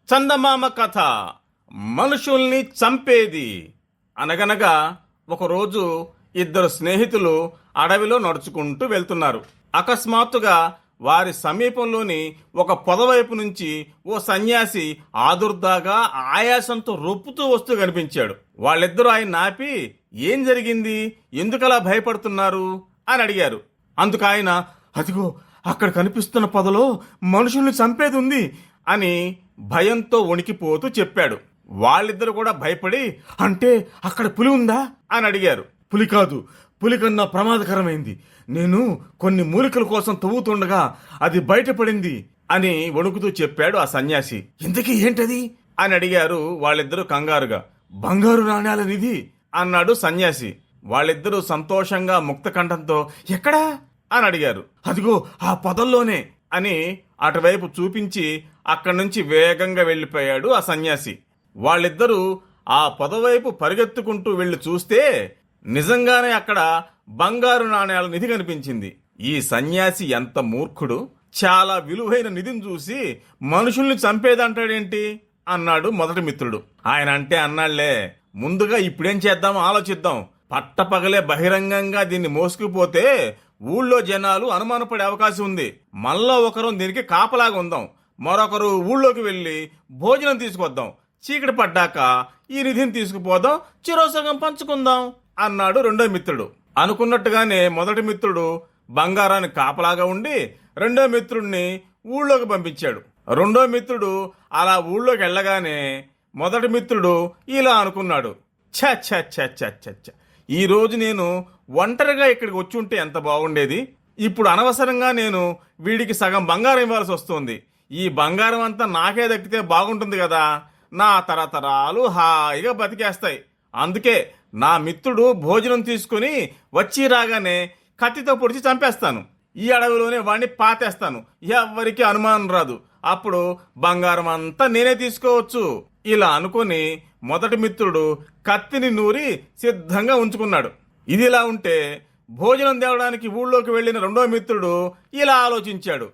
చందమామ కథ. మనుషుల్ని చంపేది. అనగనగా ఒకరోజు ఇద్దరు స్నేహితులు అడవిలో నడుచుకుంటూ వెళ్తున్నారు. అకస్మాత్తుగా వారి సమీపంలోని ఒక పొదవైపు నుంచి ఓ సన్యాసి ఆదుర్దాగా ఆయాసంతో రొప్పుతూ వస్తూ కనిపించాడు. వాళ్ళిద్దరూ ఆయన ఆపి, ఏం జరిగింది, ఎందుకలా భయపడుతున్నారు అని అడిగారు. అందుకు ఆయన, అదిగో అక్కడ కనిపిస్తున్న పొదలో మనుషుల్ని చంపేది ఉంది అని భయంతో వణికిపోతూ చెప్పాడు. వాళ్ళిద్దరు కూడా భయపడి, అంటే అక్కడ పులి ఉందా అని అడిగారు. పులి కాదు, పులి కన్నా ప్రమాదకరమైంది. నేను కొన్ని మూలికల కోసం తవ్వుతుండగా అది బయటపడింది అని వణుకుతూ చెప్పాడు ఆ సన్యాసి. ఇంతకీ ఏంటది అని అడిగారు వాళ్ళిద్దరూ కంగారుగా. బంగారు నాణ్యాల నిధి అన్నాడు సన్యాసి. వాళ్ళిద్దరూ సంతోషంగా ముక్త కంఠంతో, ఎక్కడా అని అడిగారు. అదిగో ఆ పొదల్లోనే అని అటువైపు చూపించి అక్కడి నుంచి వేగంగా వెళ్లిపోయాడు ఆ సన్యాసి. వాళ్ళిద్దరూ ఆ పొదవైపు పరిగెత్తుకుంటూ వెళ్లి చూస్తే నిజంగానే అక్కడ బంగారు నాణ్యాల నిధి కనిపించింది. ఈ సన్యాసి ఎంత మూర్ఖుడు, చాలా విలువైన నిధిని చూసి మనుషుల్ని చంపేదంటాడేంటి అన్నాడు మొదటి మిత్రుడు. ఆయన అంటే అన్నాళ్లే, ముందుగా ఇప్పుడేం చేద్దామో ఆలోచిద్దాం. పట్టపగలే బహిరంగంగా దీన్ని మోసుకుపోతే ఊళ్ళో జనాలు అనుమానపడే అవకాశం ఉంది. మళ్ళా ఒకరు దీనికి కాపలాగా ఉందాం, మరొకరు ఊళ్ళోకి వెళ్లి భోజనం తీసుకొద్దాం. చీకటి పడ్డాక ఈ నిధిని తీసుకుపోదాం, చిరోసగం పంచుకుందాం అన్నాడు రెండో మిత్రుడు. అనుకున్నట్టుగానే మొదటి మిత్రుడు బంగారాన్ని కాపలాగా ఉండి రెండో మిత్రుడిని ఊళ్ళోకి పంపించాడు. రెండో మిత్రుడు అలా ఊళ్ళోకి వెళ్ళగానే మొదటి మిత్రుడు ఇలా అనుకున్నాడు, ఛ ఛ ఛ ఛ ఛ ఛ, ఈ రోజు నేను ఒంటరిగా ఇక్కడికి వచ్చి ఉంటే ఎంత బాగుండేది. ఇప్పుడు అనవసరంగా నేను వీడికి సగం బంగారం ఇవ్వాల్సి వస్తుంది. ఈ బంగారం అంతా నాకే దక్కితే బాగుంటుంది కదా, నా తరతరాలు హాయిగా బతికేస్తాయి. అందుకే నా మిత్రుడు భోజనం తీసుకుని వచ్చి రాగానే కత్తితో పొడిచి చంపేస్తాను. ఈ అడవిలోనే వాడిని పాతేస్తాను, ఎవ్వరికి అనుమానం రాదు. అప్పుడు బంగారం అంతా నేనే తీసుకోవచ్చు. ఇలా అనుకుని మొదటి మిత్రుడు కత్తిని నూరి సిద్ధంగా ఉంచుకున్నాడు. ఇదిలా ఉంటే భోజనం తేవడానికి ఊళ్ళోకి వెళ్లిన రెండో మిత్రుడు ఇలా ఆలోచించాడు,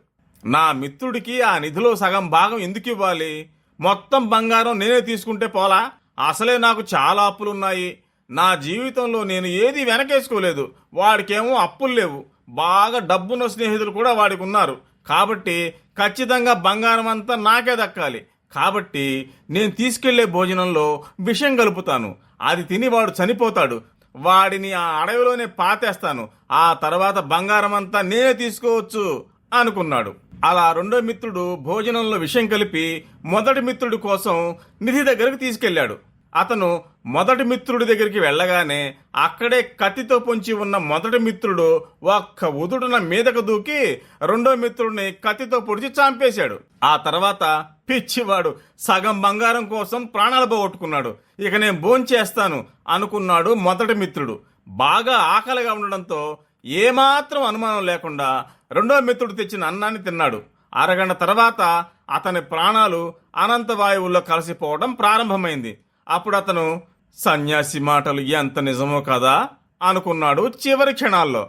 నా మిత్రుడికి ఆ నిధిలో సగం భాగం ఎందుకు ఇవ్వాలి? మొత్తం బంగారం నేనే తీసుకుంటే పోలా? అసలే నాకు చాలా అప్పులున్నాయి. నా జీవితంలో నేను ఏది వెనకేసుకోలేదు. వాడికేమో అప్పులు లేవు. బాగా డబ్బున్న స్నేహితులు కూడా వాడికి ఉన్నారు. కాబట్టి ఖచ్చితంగా బంగారం అంతా నాకే దక్కాలి. కాబట్టి నేను తీసుకెళ్లే భోజనంలో విషం కలుపుతాను. అది తిని వాడు చనిపోతాడు. వాడిని ఆ అడవిలోనే పాతేస్తాను. ఆ తర్వాత బంగారం అంతా నేనే తీసుకోవచ్చు అనుకున్నాడు. అలా రెండో మిత్రుడు భోజనంలో విషం కలిపి మొదటి మిత్రుడి కోసం నిధి దగ్గరకు తీసుకెళ్లాడు. అతను మొదటి మిత్రుడి దగ్గరికి వెళ్ళగానే అక్కడే కత్తితో పొంచి ఉన్న మొదటి మిత్రుడు ఒక్క ఉదుడున మీదకు దూకి రెండో మిత్రుడిని కత్తితో పొడిచి చంపేశాడు. ఆ తర్వాత పిచ్చివాడు సగం బంగారం కోసం ప్రాణాలు పోగొట్టుకున్నాడు. ఇక నేను భోంచేస్తాను అనుకున్నాడు మొదటి మిత్రుడు. బాగా ఆకలిగా ఉండడంతో ఏమాత్రం అనుమానం లేకుండా రెండో మిత్రుడు తెచ్చిన అన్నాన్ని తిన్నాడు. అరగంట తర్వాత అతని ప్రాణాలు అనంత వాయువుల్లో కలిసిపోవడం ప్రారంభమైంది. అప్పుడు అతను, సన్యాసి మాటలు ఎంత నిజమో కదా అనుకున్నాడు చివరి క్షణాల్లో.